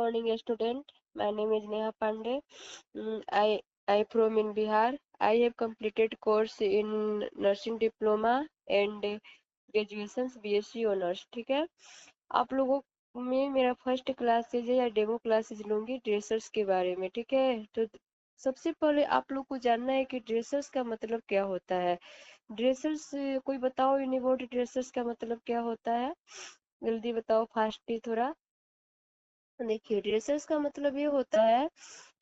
morning, student. My name is Neha Pandey. I from in Bihar. I have completed course in nursing diploma and graduation BSc honors. ठीक है, आप लोगों में मेरा first classes है या डेमो क्लासेज लूंगी ड्रेसर्स के बारे में। ठीक है, तो सबसे पहले आप लोग को जानना है कि ड्रेसर्स का मतलब क्या होता है। ड्रेसर्स कोई बताओ, यूनिवर्ड ड्रेसर्स का मतलब क्या होता है? जल्दी बताओ, फास्टली थोड़ा। देखिए, ड्रेसेस का मतलब ये होता है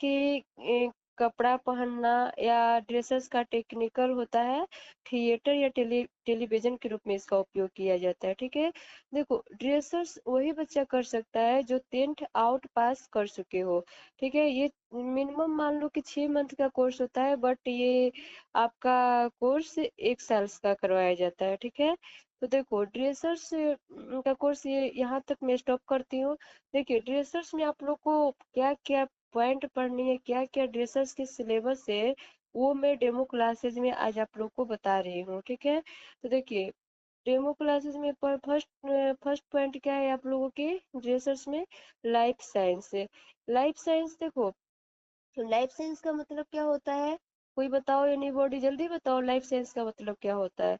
कि कपड़ा पहनना, या ड्रेसेस का टेक्निकल होता है थिएटर या टेलीविजन के रूप में इसका उपयोग किया जाता है। ठीक है, देखो ड्रेसेस वही बच्चा कर सकता है जो 10th आउट पास कर चुके हो। ठीक है, ये मिनिमम मान लो कि 6 मंथ का कोर्स होता है, बट ये आपका कोर्स 1 साल का करवाया जाता है। ठीक है, तो देखो ड्रेसर्स का कोर्स ये यहाँ तक मैं स्टॉप करती हूँ। देखिए, ड्रेसर्स में आप लोग को क्या क्या पॉइंट पढ़नी है, क्या क्या ड्रेसर्स के सिलेबस है, वो मैं डेमो क्लासेज में आज आप लोग को बता रही हूँ। ठीक है, तो देखिए डेमो क्लासेस में फर्स्ट फर्स्ट पॉइंट क्या है आप लोगों के ड्रेसर्स में? Life science. लाइफ साइंस देखो, लाइफ साइंस का मतलब क्या होता है? कोई बताओ, एनीबॉडी जल्दी बताओ, लाइफ साइंस का मतलब क्या होता है?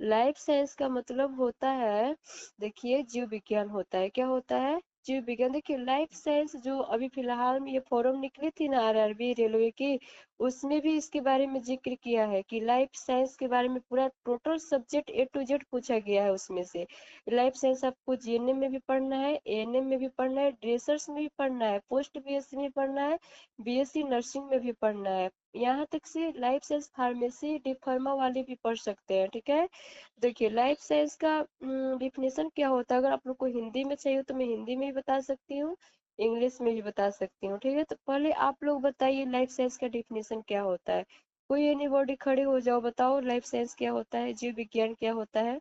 लाइफ साइंस का मतलब होता है, देखिए जीव विज्ञान होता है। क्या होता है? जीव विज्ञान। देखिए लाइफ साइंस जो अभी फिलहाल में ये फॉरम निकली थी ना आरआरबी रेलवे की, उसमें भी इसके बारे में जिक्र किया है कि लाइफ साइंस के बारे में पूरा total subject A to Z पूछा गया है उसमें से। लाइफ साइंस आपको जीएनएम में भी पढ़ना है, एएनएम में भी पढ़ना है, ड्रेसर्स में भी पढ़ना है, पोस्ट बीएससी में पढ़ना है, बीएससी नर्सिंग में भी पढ़ना है। यहाँ तक से लाइफ साइंस फार्मेसी डिप्लोमा वाले भी पढ़ सकते हैं। ठीक है, देखिए लाइफ साइंस का डिफिनेशन क्या होता है, अगर आप लोग को हिंदी में चाहिए तो मैं हिंदी में भी बता सकती हूँ, इंग्लिश में भी बता सकती हूँ। ठीक है, तो पहले आप लोग बताइए लाइफ साइंस का डिफिनेशन क्या होता है। कोई एनीबॉडी खड़े हो जाओ, बताओ लाइफ साइंस क्या होता है, जीव विज्ञान क्या होता है,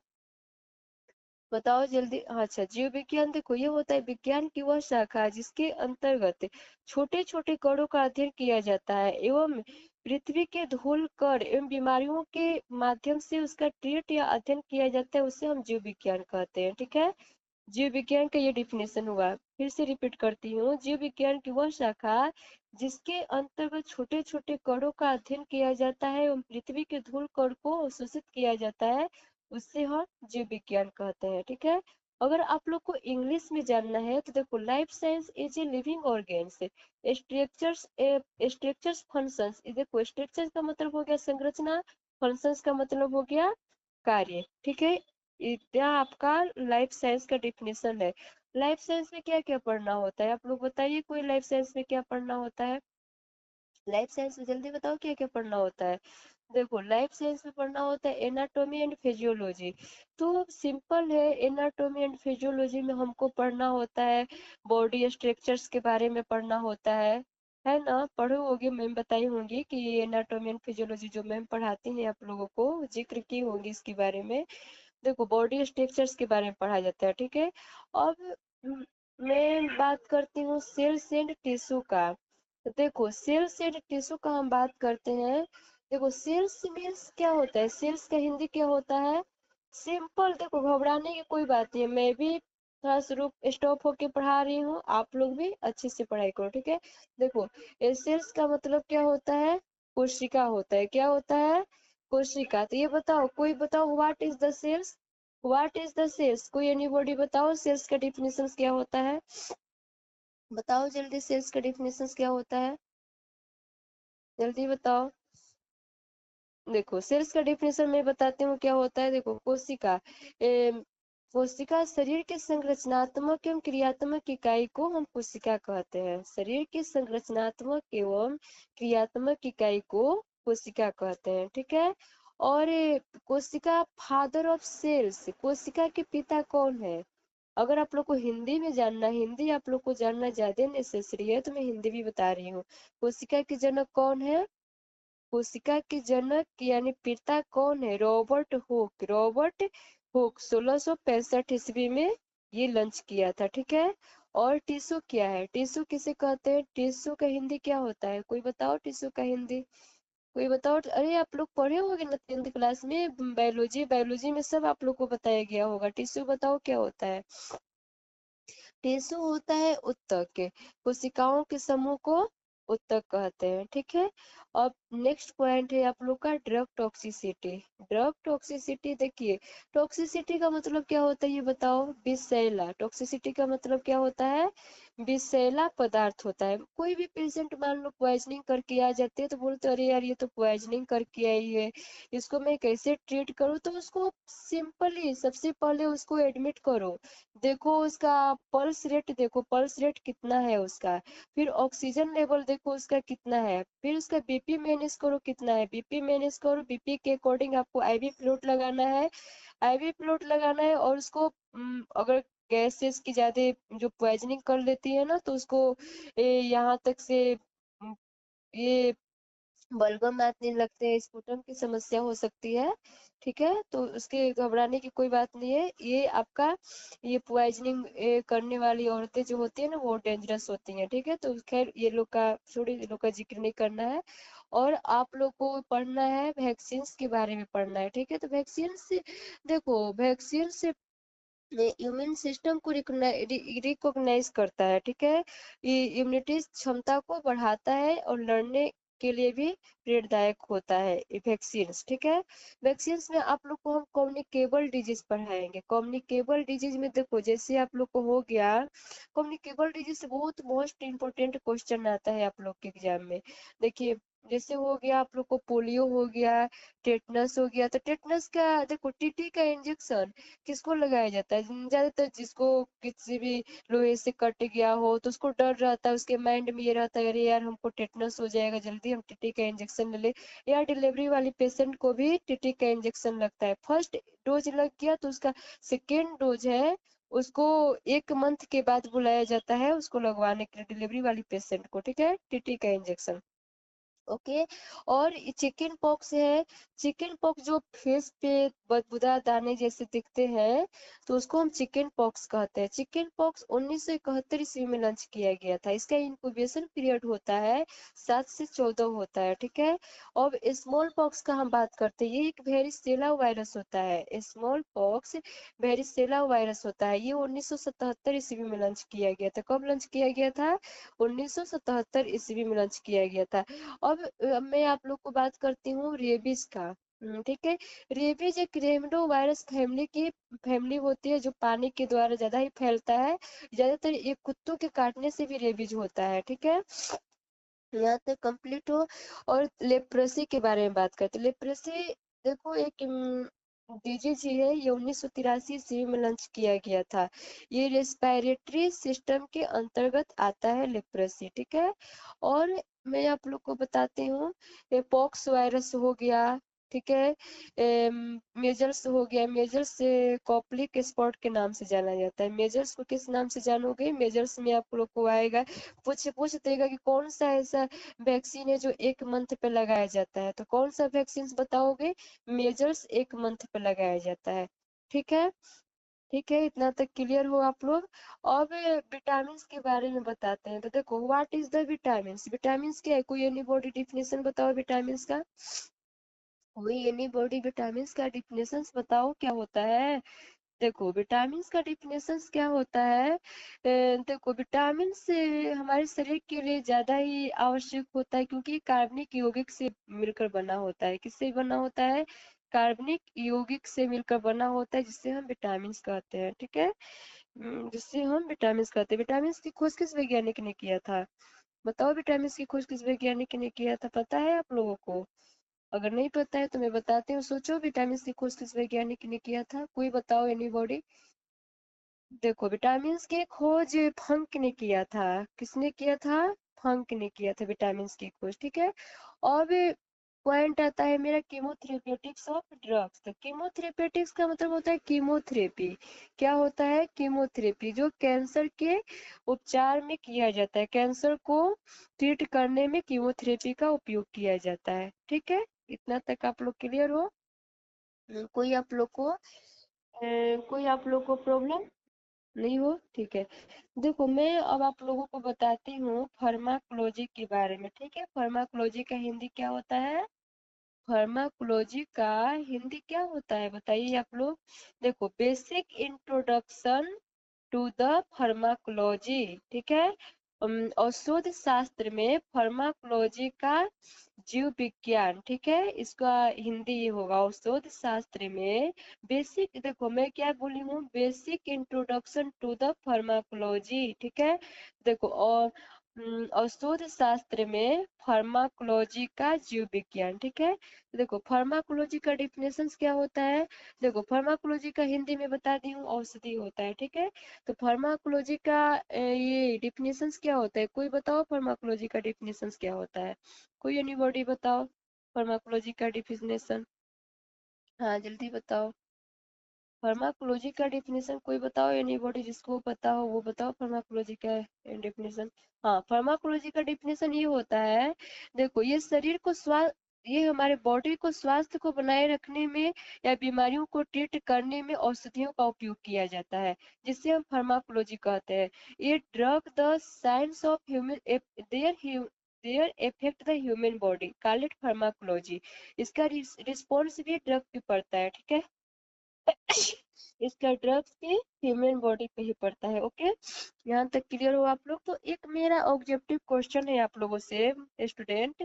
बताओ जल्दी। अच्छा, जीव विज्ञान देखो ये होता है विज्ञान की वह शाखा जिसके अंतर्गत छोटे छोटे कणों का अध्ययन किया जाता है एवं पृथ्वी के धूल कण एवं बीमारियों के माध्यम से उसका ट्रीट या अध्ययन किया जाता है, उसे हम जीव विज्ञान कहते हैं। ठीक है, जीव विज्ञान का ये डिफिनेशन हुआ। फिर से रिपीट करती हूँ, जीव विज्ञान की वह शाखा जिसके अंतर्गत छोटे छोटे कणों का अध्ययन किया जाता है एवं पृथ्वी के धूल कण को अवशोषित किया जाता है, उससे हम जीव विज्ञान कहते हैं। ठीक है, अगर आप लोग को इंग्लिश में जानना है तो देखो, life science is a living organs structures structures functions. देखो स्ट्रक्चर का मतलब हो गया संरचना, फंक्शंस का मतलब हो गया कार्य। ठीक है, यह आपका लाइफ साइंस का डिफिनेशन है। लाइफ साइंस में क्या क्या पढ़ना होता है आप लोग बताइए, कोई लाइफ साइंस में क्या पढ़ना होता है? लाइफ साइंस में जल्दी बताओ क्या क्या पढ़ना होता है। देखो लाइफ साइंस में पढ़ना होता है एनाटॉमी एंड फिजियोलॉजी। तो सिंपल है, एनाटॉमी एंड फिजियोलॉजी में हमको पढ़ना होता है बॉडी स्ट्रक्चर्स के बारे में पढ़ना होता है ना? पढ़े होगे, मैम बताई होंगी कि एनाटॉमी एंड फिजियोलॉजी जो मैम पढ़ाती हैं आप लोगों को जिक्र की होंगी इसके बारे में। देखो बॉडी स्ट्रक्चर्स के बारे में पढ़ा जाता है। ठीक है, अब मैं बात करती हूँ सेल्स एंड टिश्यू का। तो देखो सेल्स एंड टिश्यू का हम बात करते हैं। देखो सेल्स मीन्स क्या होता है, सेल्स का हिंदी क्या होता है? सिंपल, देखो घबराने की कोई बात नहीं है, मैं भी थोड़ा सा रुक स्टॉप होके पढ़ा रही हूँ, आप लोग भी अच्छे से पढ़ाई करो। ठीक है, देखो सेल्स का मतलब क्या होता है? कोशिका होता है। क्या होता है? कोशिका। तो ये बताओ, कोई बताओ what is the sales? What is the sales? कोई एनीबॉडी बताओ सेल्स का डिफिनेशन क्या होता है? बताओ जल्दी, सेल्स का डिफिनेशन क्या होता है, जल्दी बताओ। देखो सेल्स का डिफिनेशन मैं बताती हूँ क्या होता है। देखो कोशिका, कोशिका शरीर के संरचनात्मक एवं क्रियात्मक इकाई को हम कोशिका कहते हैं। शरीर की संरचनात्मक एवं क्रियात्मक इकाई को कोशिका कहते हैं। ठीक है, और कोशिका फादर ऑफ सेल्स, कोशिका के पिता कौन है? अगर आप लोग को हिंदी में जानना, हिंदी आप लोग को जानना ज्यादा नेसेसरी है तो मैं हिंदी भी बता रही हूँ। कोशिका के जनक कौन है? कोशिका के जनक यानी पिता कौन है? Robert Hooke. रॉबर्ट हुक 1665 ईस्वी में ये लॉन्च किया था। ठीक है, और टिश्यू क्या है? टिश्यू किसे कहते हैं? टिश्यू का हिंदी क्या होता है? कोई बताओ टिश्यू का हिंदी, कोई बताओ। अरे आप लोग पढ़े होंगे ना 10th क्लास में बायोलॉजी, बायोलॉजी में सब आप लोग को बताया गया होगा। टिश्यू बताओ क्या होता है? टिश्यू होता है उत्तक, कोशिकाओं के समूह को उत्तक कहते हैं, ठीक है। अब नेक्स्ट पॉइंट है आप लोग का ड्रग टॉक्सिसिटी। ड्रग टॉक्सिसिटी देखिए, टॉक्सिसिटी का मतलब क्या होता है ये बताओ। विषैला, टॉक्सिसिटी का मतलब क्या होता है, विषैला पदार्थ होता है। कोई भी पेशेंट मान लो पॉइजनिंग करके आ जाते हैं तो बोलते अरे यार ये तो पॉइजनिंग करके आई है, इसको मैं कैसे ट्रीट करूँ। तो उसको सिंपली सबसे पहले उसको एडमिट करो, देखो उसका पल्स रेट, देखो पल्स रेट कितना है उसका, फिर ऑक्सीजन लेवल देखो उसका कितना है, फिर उसका बीपी मैनेज करो कितना है, बीपी मैनेज करो, बीपी के अकॉर्डिंग आपको आईवी फ्लूइड लगाना है, आईवी फ्लूइड लगाना है। और उसको अगर गैसेस की ज्यादा जो पॉइजनिंग कर लेती है ना तो उसको यहाँ तक से ये बलगम आने लगते हैं, स्पुटम की समस्या हो सकती है, ठीक है। तो उसके घबराने की कोई बात नहीं है। ये आपका ये पॉइजनिंग करने वाली औरतें जो होती है ना वो डेंजरस होती हैं, ठीक है। तो खैर ये लोग का छोड़ी, ये लोग का जिक्र नहीं करना है। और आप लोग को पढ़ना है वैक्सीन के बारे में पढ़ना है, ठीक है। तो वैक्सीन से देखो, वैक्सीन से इम्यून सिस्टम को रिकॉग्नाइज करता है, ठीक है। ये इम्यूनिटी क्षमता को बढ़ाता है और लड़ने के लिए भी प्रेरणादायक होता है वैक्सीन, ठीक है। वैक्सीन में आप लोग को हम कम्युनिकेबल डिजीज पढ़ाएंगे। कम्युनिकेबल डिजीज में देखो जैसे आप लोग को हो गया, कम्युनिकेबल डिजीज से बहुत मोस्ट इम्पोर्टेंट क्वेश्चन आता है आप लोग के एग्जाम में। देखिए जैसे हो गया आप लोग को पोलियो हो गया, टेटनस हो गया। तो टेटनस का देखो, टीटी का इंजेक्शन किसको लगाया जाता है, ज्यादातर जिसको किसी भी लोहे से कट गया हो तो उसको डर रहता है, उसके माइंड में ये रहता है अरे यार हमको टेटनस हो जाएगा, जल्दी हम टीटी का इंजेक्शन ले ले। या डिलीवरी वाली पेशेंट को भी टीटी का इंजेक्शन लगता है। फर्स्ट डोज लग गया तो उसका सेकेंड डोज है उसको 1 मंथ के बाद बुलाया जाता है उसको लगवाने के लिए, डिलीवरी वाली पेशेंट को, ठीक है, टीटी का इंजेक्शन। ओके। और चिकन पॉक्स है, चिकन पॉक्स जो फेस पे बदबूदार दाने जैसे दिखते हैं तो उसको हम चिकन पॉक्स कहते हैं। चिकन पॉक्स 1971 ईस्वी में लॉन्च किया गया था। इसका इंक्यूबेशन पीरियड होता है 7 से 14 होता है, ठीक है। अब स्मॉल पॉक्स का हम बात करते हैं, ये एक वेरिसेला वायरस होता है। स्मॉल पॉक्स वेरिसेला वायरस होता है, ये 1977 ईस्वी में लॉन्च किया गया था। कब लॉन्च किया गया था, 1977 ईस्वी में लॉन्च किया गया था। अब मैं आप लोग को बात करती हूँ रेबीज का, ठीक है। रेबीज एक रेमडो वायरस फैमिली की फैमिली होती है जो पानी के द्वारा ज्यादा ही फैलता है। ज्यादातर ये कुत्तों के काटने से भी रेबीज होता है, ठीक है। यहाँ तक कंप्लीट हो। और लेप्रेसी के बारे में बात करते हैं। लेप्रेसी देखो एक डिजीज ही है, ये 1983 ईस्वी में लॉन्च किया गया था। ये रेस्पिरेटरी सिस्टम के अंतर्गत आता है लेप्रेसी, ठीक है। और मैं आप लोग को बताती हूँ, ये पॉक्स वायरस हो गया, ठीक है। मेजल्स हो गया, मेजल्स से कॉप्लिक स्पॉट के नाम से जाना जाता है। मेजल्स को किस नाम से जानोगे, मेजल्स में आप लोग को आएगा, पूछ देगा कि कौन सा ऐसा वैक्सीन है जो 1 मंथ पे लगाया जाता है, तो कौन सा वैक्सीन बताओगे, मेजल्स 1 मंथ पे लगाया जाता है, ठीक है। ठीक है, इतना तक क्लियर हो आप लोग। अब विटामिन के बारे में बताते हैं। तो देखो what is the vitamin, vitamin क्या है, कोई एनी बॉडी डिफिनेशन बताओ विटामिन का, कोई एनी बॉडी विटामिन का डिफिनेशन बताओ क्या होता है। देखो विटामिन का डिफिनेशन क्या होता है, देखो विटामिन से हमारे शरीर के लिए ज्यादा ही आवश्यक होता है क्योंकि कार्बनिक यौगिक से मिलकर बना होता है। किससे बना होता है, कार्बनिक यौगिक से मिलकर बना होता है, जिससे हम विटामिन कहते हैं, ठीक है। जिससे हम विटामिन कहते हैं। विटामिन की खोज किस वैज्ञानिक ने किया था, बताओ विटामिन की खोज किस वैज्ञानिक ने किया था, पता है आप लोगों को। अगर नहीं पता है तो मैं बताती हूँ, सोचो विटामिन की खोज किस वैज्ञानिक ने किया था, कोई बताओ एनीबॉडी। देखो विटामिन की खोज फंक ने किया था, किसने किया था, फंक ने किया था विटामिन की खोज, ठीक है। अब पॉइंट आता है मेरा कीमोथेरेपेटिक्स ऑफ ड्रग्स। तो कीमोथेरेपेटिक्स का मतलब होता है कीमोथेरेपी। क्या होता है, कीमोथेरेपी जो कैंसर के उपचार में किया जाता है, कैंसर को ट्रीट करने में कीमोथेरेपी का उपयोग किया जाता है, ठीक है। इतना तक आप लोग क्लियर हो। कोई आप लोग को कोई आप लोग को प्रॉब्लम नहीं हो, ठीक है। देखो मैं अब आप लोगों को बताती हूँ फार्माकोलॉजी के बारे में, ठीक है। फार्माकोलॉजी का हिंदी क्या होता है, फार्माकोलॉजी का हिंदी क्या होता है बताइए आप लोग। देखो basic introduction to the pharmacology, ठीक है। औषध शास्त्र में फार्माकोलॉजी का जीव विज्ञान, ठीक है, इसका हिंदी ये होगा औषध शास्त्र में बेसिक, देखो मैं क्या बोली हूँ, basic introduction to the pharmacology, ठीक है। देखो और औषध शास्त्र में फार्माकोलॉजी का जीव विज्ञान, ठीक है। देखो फार्माकोलॉजी का डिफिनेशन क्या होता है, देखो फार्माकोलॉजी का हिंदी में बता दी हूँ, औषधि होता है, ठीक है। तो फार्माकोलॉजी का ये डिफिनेशंस क्या होता है, कोई बताओ फार्माकोलॉजी का डिफिनेशंस क्या होता है, कोई एनीबॉडी बताओ फार्माकोलॉजी का डिफिनेशन, हाँ जल्दी बताओ। फार्माकोलॉजी का डिफिनेशन कोई बताओ, एनीबॉडी जिसको पता हो वो बताओ फार्माकोलॉजी का डिफिनेशन। हाँ फार्माकोलॉजी का डिफिनेशन ये होता है, देखो ये शरीर को स्वास्थ्य, ये हमारे बॉडी को स्वास्थ्य को बनाए रखने में या बीमारियों को ट्रीट करने में औषधियों का उपयोग किया जाता है, जिसे हम फार्माकोलॉजी कहते हैं। ये drug the science of human their effect the human body called it pharmacology. इसका रिस्पॉन्स भी ड्रग पे पड़ता है, ठीक है। इसका ड्रग्स भी ह्यूमन बॉडी पे ही पड़ता है, ओके। यहाँ तक क्लियर हो आप लोग। तो एक मेरा ऑब्जेक्टिव क्वेश्चन है आप लोगों से, स्टूडेंट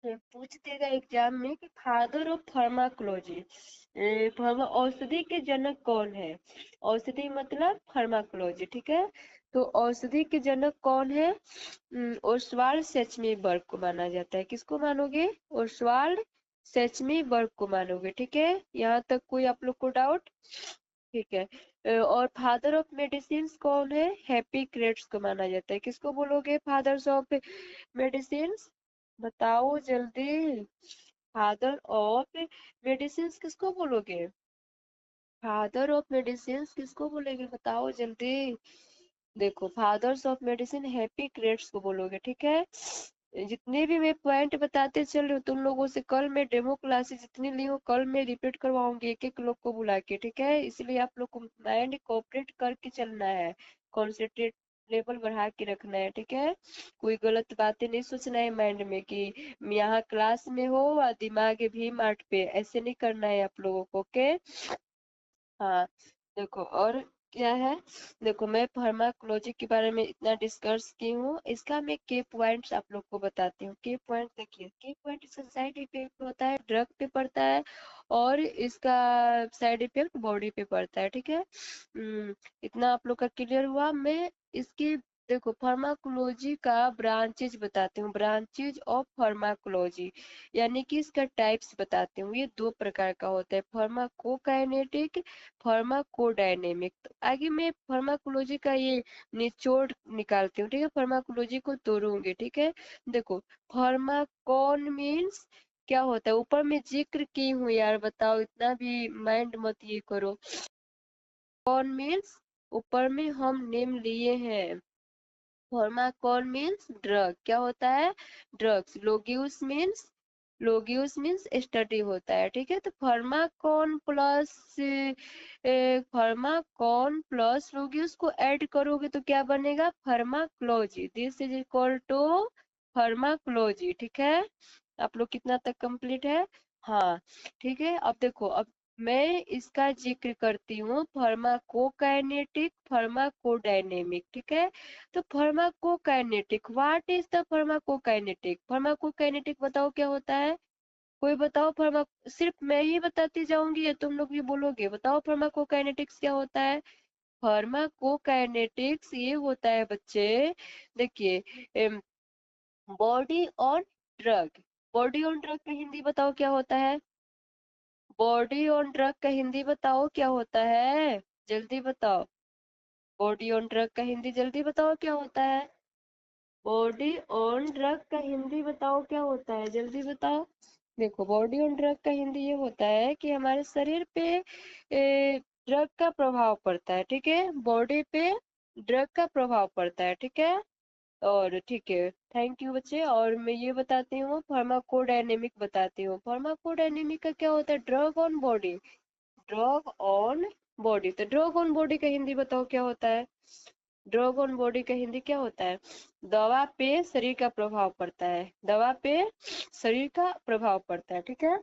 पूछ देगा एग्जाम में कि फादर ऑफ फार्माकोलॉजी, औषधि के जनक कौन है, औषधि मतलब फार्माकोलॉजी, ठीक है। तो औषधि के जनक कौन है, ओस्वाल्ड सेचमीबर्ग को माना जाता है, किसको मानोगे, ओस्वाल्ड सेचमीबर्ग को मानोगे, ठीक है। यहाँ तक कोई आप लोग को डाउट, ठीक है। और फादर ऑफ मेडिसिन कौन है, हैप्पीक्रेट्स को माना जाता है, किसको बोलोगे फादर्स ऑफ मेडिसिन, बताओ जल्दी। फादर ऑफ मेडिसिन किसको बोलोगे, फादर ऑफ मेडिसिन किसको बोलेंगे बताओ जल्दी। देखो फादर्स ऑफ मेडिसिन हैप्पीक्रेट्स को बोलोगे, ठीक है। जितने भी मैं पॉइंट बताते चल रही हूँ तुम लोगों से, कल मैं डेमो क्लासेस जितनी ली हूँ कल मैं रिपीट करवाऊंगी एक एक लोग को बुला के, ठीक है। इसलिए आप लोग को माइंड कोऑपरेट करके चलना है, कॉन्सेंट्रेट लेवल बढ़ा के रखना है, ठीक है। कोई गलत बातें नहीं सोचना है माइंड में कि यहाँ क्लास में हो और दिमाग भी मार्ट पे, ऐसे नहीं करना है आप लोगों को, ओके। हाँ देखो और क्या है, देखो मैं फार्माकोलॉजी के बारे में इतना डिस्कस की हूँ, इसका मैं के पॉइंट्स आप लोग को बताती हूँ। के पॉइंट देखिए, के पॉइंट इसका साइड इफेक्ट होता है, ड्रग पे पड़ता है, और इसका साइड इफेक्ट बॉडी पे पड़ता है, ठीक है। इतना आप लोग का क्लियर हुआ। मैं इसकी देखो फार्माकोलॉजी का ब्रांचेज बताती हूँ, ब्रांचेज ऑफ फार्माकोलॉजी, यानी कि इसका टाइप्स बताती हूँ। ये दो प्रकार का होता है, फार्माकोकाइनेटिक, फार्माकोडायनेमिक। तो आगे मैं फार्माकोलॉजी का ये निचोड़ निकालती हूँ, ठीक है, फार्माकोलॉजी को तोड़ूंगी, ठीक है। देखो फार्माकोन मीन्स क्या होता है, ऊपर में जिक्र की हूँ यार, बताओ इतना भी माइंड मत ये करो। कौन मीन्स ऊपर में हम नेम लिए हैं, फार्माकोन मीन्स ड्रग, क्या होता है, ड्रग्स। लोगियस मीन्स स्टडी होता है, ठीक है। तो फार्माकोन प्लस लोगियस को ऐड करोगे तो क्या बनेगा, pharmacology, this is equal to pharmacology, ठीक है। आप लोग कितना तक कंप्लीट है, हाँ ठीक है। अब देखो अब मैं इसका जिक्र करती हूँ, फार्माकोकाइनेटिक, फार्माकोडायनेमिक, ठीक है। तो pharmacokinetic, what is the pharmacokinetic, pharmacokinetic बताओ क्या होता है, कोई बताओ। सिर्फ मैं ही बताती जाऊंगी या तुम लोग भी बोलोगे, बताओ फार्माकोकाइनेटिक्स क्या होता है। फार्माकोकाइनेटिक्स ये होता है बच्चे, देखिए body on drug, body on drug का हिंदी बताओ क्या होता है, बॉडी ऑन ड्रग का हिंदी बताओ क्या होता है, जल्दी बताओ। बॉडी ऑन ड्रग का हिंदी जल्दी बताओ क्या होता है, बॉडी ऑन ड्रग का हिंदी बताओ क्या होता है, जल्दी बताओ। देखो बॉडी ऑन ड्रग का हिंदी ये होता है कि हमारे शरीर पे ड्रग का प्रभाव पड़ता है, ठीक है, बॉडी पे ड्रग का प्रभाव पड़ता है, ठीक है। और ठीक है, थैंक यू बच्चे। और मैं ये बताती हूँ फार्माकोडायनेमिक बताती हूँ, फार्माकोडायनेमिक का क्या होता है, drug on body, drug on body. तो ड्रग ऑन बॉडी का हिंदी बताओ क्या होता है, ड्रग ऑन बॉडी का हिंदी क्या होता है, दवा पे शरीर का प्रभाव पड़ता है, दवा पे शरीर का प्रभाव पड़ता है, ठीक है।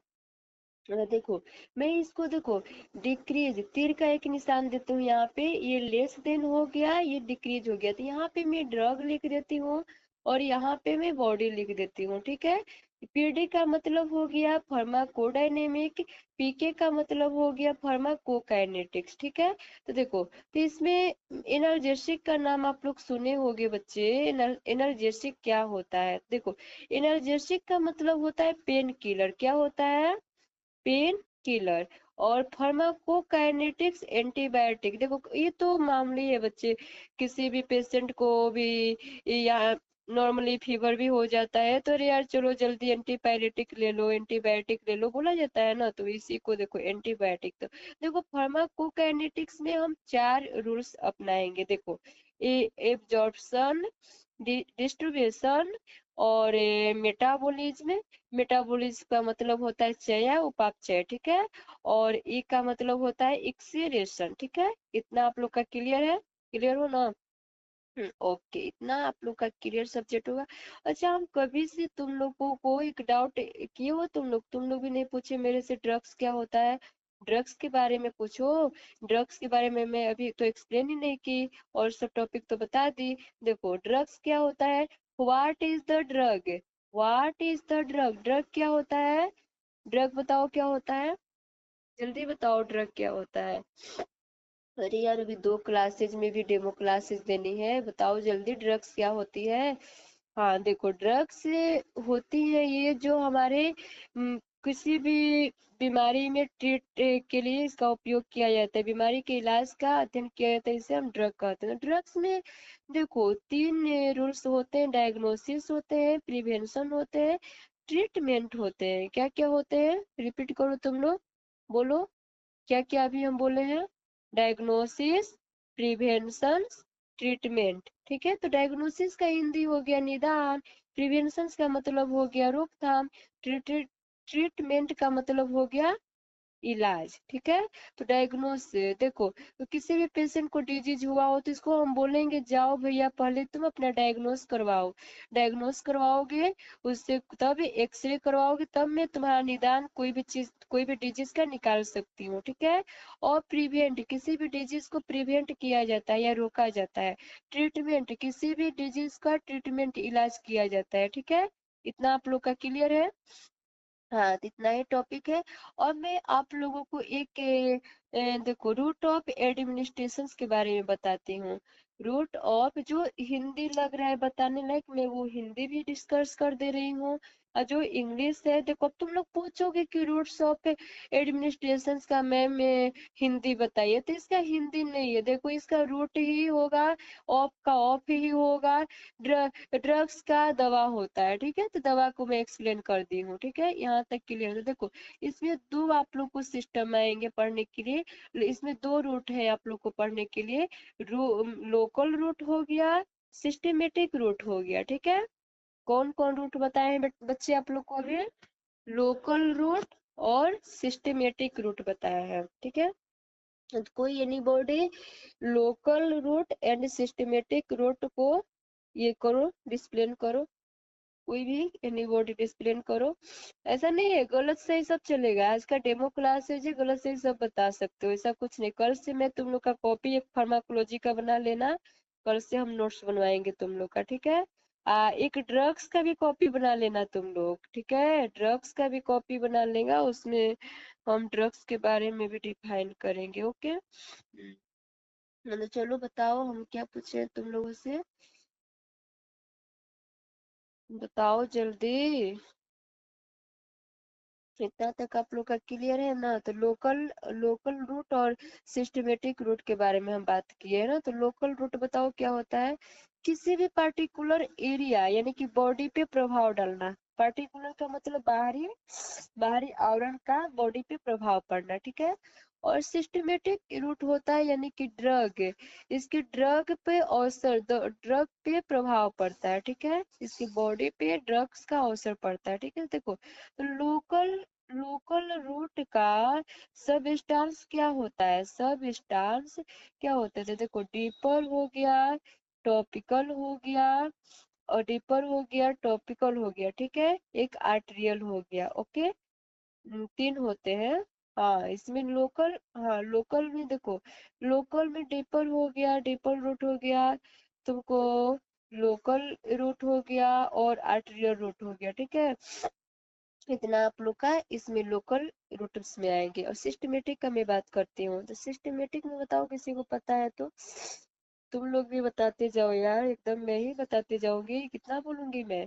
देखो, मैं इसको देखो डिक्रीज तीर का एक निशान देती हूँ यहाँ पे, ये लेस देन हो गया, ये डिक्रीज हो गया, तो यहाँ पे मैं ड्रग लिख देती हूँ और यहाँ पे मैं बॉडी लिख देती हूँ, ठीक है। पीडी का मतलब हो गया फार्माकोडायनेमिक, पीके का मतलब हो गया फार्माकोकाइनेटिक्स, ठीक है। तो देखो, तो इसमें एनाल्जेसिक का नाम आप लोग सुने होंगे बच्चे। एनाल्जेसिक क्या होता है, देखो, एनाल्जेसिक का मतलब होता है पेन किलर, क्या होता है, पेन किलर। और फार्माकोकाइनेटिक्स एंटीबायोटिक, देखो ये तो मामूली है बच्चे, किसी भी पेशेंट को भी या नॉर्मली फीवर भी हो जाता है तो अरे यार चलो जल्दी एंटीबायोटिक ले लो, एंटीबायोटिक ले लो बोला जाता है ना, तो इसी को देखो एंटीबायोटिक। तो देखो फार्माकोकाइनेटिक्स में हम 4 रूल्स अपनाएंगे, देखो, एब्जॉर्प्शन, डिस्ट्रीब्यूशन और मेटाबॉलिज्म। मेटाबॉलिज्म का मतलब होता है चय उपापचय, ठीक है। और ई का मतलब होता है एक्सीरेशन, ठीक है। इतना आप लोग का क्लियर है, क्लियर हो ना। ओके, इतना आप लोग का क्लियर सब्जेक्ट होगा। अच्छा, हम कभी से तुम लोगों को एक डाउट किए हो, तुम लोग भी नहीं पूछे मेरे से ड्रग्स क्या होता है, ड्रग्स के बारे में पूछो। ड्रग्स के बारे में मैं अभी तो एक्सप्लेन ही नहीं की और सब टॉपिक तो बता दी। देखो ड्रग्स क्या होता है, what is the drug, what is the drug, drug क्या होता है, ड्रग बताओ क्या होता है, जल्दी बताओ ड्रग क्या होता है। अरे यार अभी 2 क्लासेज में भी डेमो क्लासेस देनी है, बताओ जल्दी ड्रग्स क्या होती है। हाँ देखो, ड्रग्स होती है ये जो हमारे किसी भी बीमारी में ट्रीट के लिए इसका उपयोग किया जाता है, बीमारी के इलाज का अध्ययन किया जाता है, इसे हम ड्रग कहते हैं। ड्रग्स में देखो 3 रूल्स होते हैं, डायग्नोसिस होते हैं, प्रिवेंशन होते हैं, ट्रीटमेंट होते हैं। क्या क्या होते हैं, रिपीट करो तुम लोग, बोलो क्या क्या अभी हम बोले हैं, डायग्नोसिस, प्रिवेंशन, ट्रीटमेंट, ठीक है। तो डायग्नोसिस का हिंदी हो गया निदान, प्रिवेंशन का मतलब हो गया रोकथाम, ट्रीटमेंट का मतलब हो गया इलाज, ठीक है। तो डायग्नोस देखो, तो किसी भी पेशेंट को डिजीज हुआ हो तो इसको हम बोलेंगे जाओ भैया पहले तुम अपना डायग्नोस करवाओ, डायग्नोस करवाओगे, उससे तब एक्सरे करवाओगे, तब मैं तुम्हारा निदान कोई भी चीज कोई भी डिजीज का निकाल सकती हूँ, ठीक है। और प्रिवेंट, किसी भी डिजीज को प्रिवेंट किया जाता है या रोका जाता है। ट्रीटमेंट, किसी भी डिजीज का ट्रीटमेंट इलाज किया जाता है, ठीक है। इतना आप लोग का क्लियर है। हाँ तो इतना ही टॉपिक है। और मैं आप लोगों को एक देखो रूट ऑफ एडमिनिस्ट्रेशन के बारे में बताती हूँ। रूट ऑफ जो हिंदी लग रहा है बताने लायक, मैं वो हिंदी भी डिस्कस कर दे रही हूँ। और जो इंग्लिश है देखो, अब तुम लोग पूछोगे कि रूट्स ऑफ एडमिनिस्ट्रेशन का मैम हिंदी बताइए, तो इसका हिंदी नहीं है, देखो इसका रूट ही होगा, ऑफ का ऑफ ही होगा, ड्रग्स का दवा होता है, ठीक है। तो दवा को मैं एक्सप्लेन कर दी हूँ, ठीक है, यहाँ तक क्लियर है। देखो इसमें 2 आप लोग को सिस्टम आएंगे पढ़ने के लिए, इसमें 2 रूट है आप लोग को पढ़ने के लिए, लोकल रूट हो गया, सिस्टमेटिक रूट हो गया, ठीक है। कौन कौन रूट बताए हैं बच्चे आप लोग को अभी, लोकल रूट और सिस्टमेटिक रूट बताया है, ठीक है। तो कोई anybody local route and systematic route को ये करो, डिस्प्लेन करो, कोई भी एनी बॉडी डिस्प्लेन करो। ऐसा नहीं है गलत सही सब चलेगा, आज का डेमो क्लास है जी, गलत सही सब बता सकते हो, ऐसा कुछ नहीं। कल से मैं तुम लोग का कॉपी एक फार्माकोलॉजी का बना लेना, कल से हम नोट्स बनवाएंगे तुम लोग का, ठीक है। एक ड्रग्स का भी कॉपी बना लेना तुम लोग, ठीक है, ड्रग्स का भी कॉपी बना लेगा, उसमें हम ड्रग्स के बारे में भी डिफाइन करेंगे, ओके। मतलब चलो बताओ हम क्या पूछे तुम लोगों से, बताओ जल्दी। इतना तक आप लोग का क्लियर है ना। तो लोकल लोकल रूट और सिस्टमेटिक रूट के बारे में हम बात किए ना। तो लोकल रूट बताओ क्या होता है, किसी भी पार्टिकुलर एरिया यानी कि बॉडी पे प्रभाव डालना, पार्टिकुलर का मतलब बाहरी बाहरी आवरण का बॉडी पे प्रभाव पड़ना, ठीक है। और सिस्टमेटिक रूट होता है यानी कि ड्रग, इसके ड्रग पे अवसर ड्रग पे प्रभाव पड़ता है, ठीक है, इसकी बॉडी पे ड्रग्स का अवसर पड़ता है, ठीक है। देखो तो लोकल लोकल रूट का सब स्टांस क्या होता है, सब स्टांस क्या होते थे, देखो डीपर हो गया, टॉपिकल हो गया, और डीपर हो गया, टॉपिकल हो गया, ठीक है, एक आर्टेरियल हो गया, ओके। तीन होते हैं। हाँ इसमें लोकल, हाँ लोकल में देखो, लोकल में डिपर हो गया, डिपर रूट हो गया तुमको, लोकल रूट हो गया और आर्टेरियल रूट हो गया, ठीक है। इतना आप लोग का इसमें लोकल रूट्स में आएंगे। और सिस्टमेटिक का मैं बात करती हूँ, तो सिस्टमेटिक में बताओ किसी को पता है तो। तुम लोग भी बताते जाओ यार, एकदम मैं ही बताते जाऊंगी, कितना बोलूंगी मैं।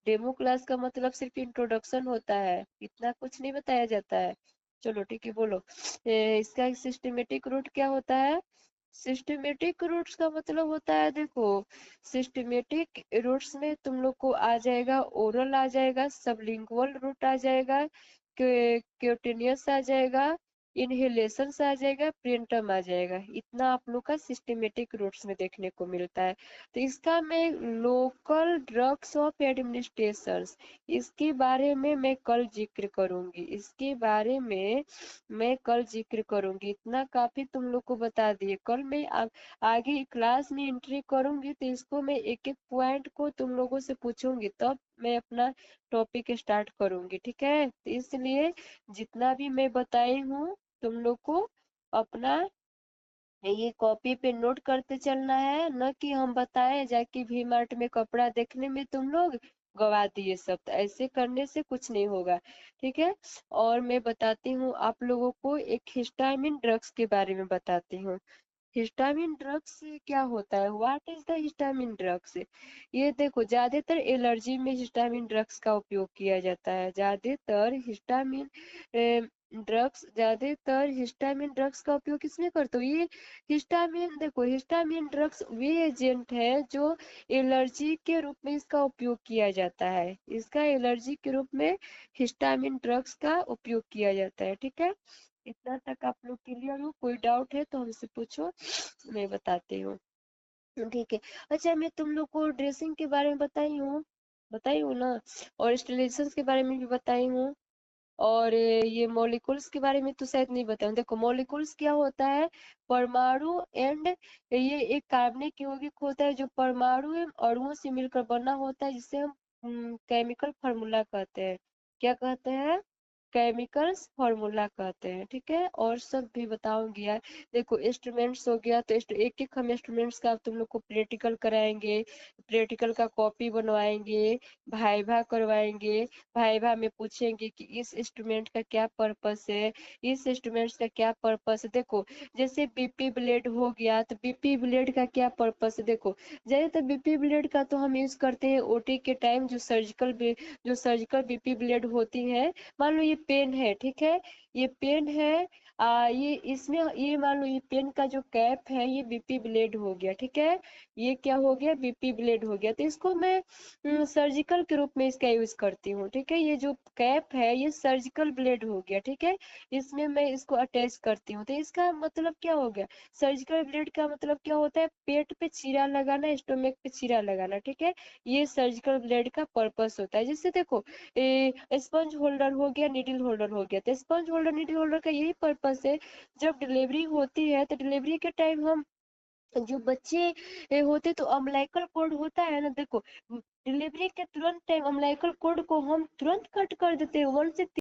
डेमो क्लास का मतलब सिर्फ इंट्रोडक्शन होता है, इतना कुछ नहीं बताया जाता है। चलो ठीक है बोलो। इसका सिस्टमेटिक रूट क्या होता है? सिस्टमेटिक रूट्स का मतलब होता है, देखो सिस्टमेटिक रूट्स में तुम लोग को आ जाएगा, ओरल आ जाएगा, सबलिंगुअल रूट आ जाएगा, क्यूटेनियस आ जाएगा, इनहेलेशन आ जाएगा, प्रिंटम आ जाएगा। इतना आप लोग का सिस्टमेटिक रूट्स में देखने को मिलता है। तो इसका मैं लोकल ड्रग्स ऑफ एडमिनिस्ट्रेशन, इसके बारे में मैं कल जिक्र करूंगी, इसके बारे में मैं कल जिक्र करूंगी। इतना काफी तुम लोग को बता दिए। कल मैं आगे क्लास में एंट्री करूंगी तो इसको मैं एक एक पॉइंट को तुम लोगों से पूछूंगी, तब मैं अपना टॉपिक स्टार्ट करूंगी, ठीक है। तो इसलिए जितना भी मैं बताई हूँ तुम लोग को अपना ये कॉपी पे नोट करते चलना है, न कि हम बताएं जाके वी मार्ट में कपड़ा देखने में तुम लोग गवा दिए सब। तो ऐसे करने से कुछ नहीं होगा, ठीक है। और मैं बताती हूँ आप लोगों को, एक हिस्टामिन ड्रग्स के बारे में बताती हूँ। हिस्टामिन ड्रग्स क्या होता है, what is the histamine drugs? ये देखो, ज्यादातर एलर्जी में हिस्टामिन ड्रग्स का उपयोग किया जाता है। ज्यादातर हिस्टामिन ड्रग्स का उपयोग किसमें करते हो? ये हिस्टामिन, देखो हिस्टामिन ड्रग्स वे एजेंट है जो एलर्जी के रूप में इसका उपयोग किया जाता है। इसका एलर्जी के रूप में हिस्टामिन ड्रग्स का उपयोग किया जाता है, ठीक है। इतना तक आप लोग क्लियर हो? कोई डाउट है तो हमसे पूछो, मैं बताती हूँ, ठीक है। अच्छा मैं तुम लोग को ड्रेसिंग के बारे में बताई हूँ ना, और स्टेरिलाइजेशन के बारे में भी बताई हूँ। और ये मॉलिक्यूल्स के बारे में तो शायद नहीं बताया। देखो मॉलिक्यूल्स क्या होता है, परमाणु एंड ये एक कार्बनिक यौगिक होता है जो परमाणु एवं अणुओं से मिलकर बना होता है, जिसे हम केमिकल फार्मूला कहते हैं। क्या कहते हैं? केमिकल्स फार्मूला कहते हैं, ठीक है। और सब भी बताऊंगी यार। देखो इंस्ट्रूमेंट्स हो गया, तो एक एक हम इंस्ट्रूमेंट्स का तुम लोग को प्रैक्टिकल कराएंगे, प्रैक्टिकल का कॉपी बनवाएंगे, भाइभा करवाएंगे। भाइभा में पूछेंगे कि इस इंस्ट्रूमेंट का क्या पर्पस है, इस इंस्ट्रूमेंट का क्या पर्पस है। देखो जैसे बीपी ब्लेड हो गया, तो बीपी ब्लेड का क्या पर्पस है, देखो ज्यादातर बीपी ब्लेड का तो हम यूज करते हैं ओटी के टाइम, जो सर्जिकल बीपी ब्लेड होती है। मान लो ये पेन है, ठीक है, ये पेन है, ये इसमें ये मान लो ये पेन का जो कैप है ये बीपी ब्लेड हो गया, ठीक है। ये क्या हो गया? बीपी ब्लेड हो गया। तो इसको मैं सर्जिकल के रूप में इसका यूज करती हूँ, ठीक है। ये जो कैप है ये सर्जिकल ब्लेड हो गया, ठीक है। इसमें मैं इसको अटैच करती हूँ, तो इसका मतलब क्या हो गया? सर्जिकल ब्लेड का मतलब क्या होता है? पेट पे चीरा लगाना, स्टोमक पे चीरा लगाना, ठीक है। ये सर्जिकल ब्लेड का पर्पस होता है। जैसे देखो स्पंज होल्डर हो गया, निडल होल्डर हो गया, तो स्पंज होल्डर निडल होल्डर का यही पर्पस है। जब डिलीवरी होती है तो डिलीवरी के टाइम हम जो बच्चे होते तो अम्लाइकल कोड होता है ना, देखो डिलीवरी के तुरंत टाइम अम्लाइकल कोड को हम तुरंत कट कर देते हैं, 1 से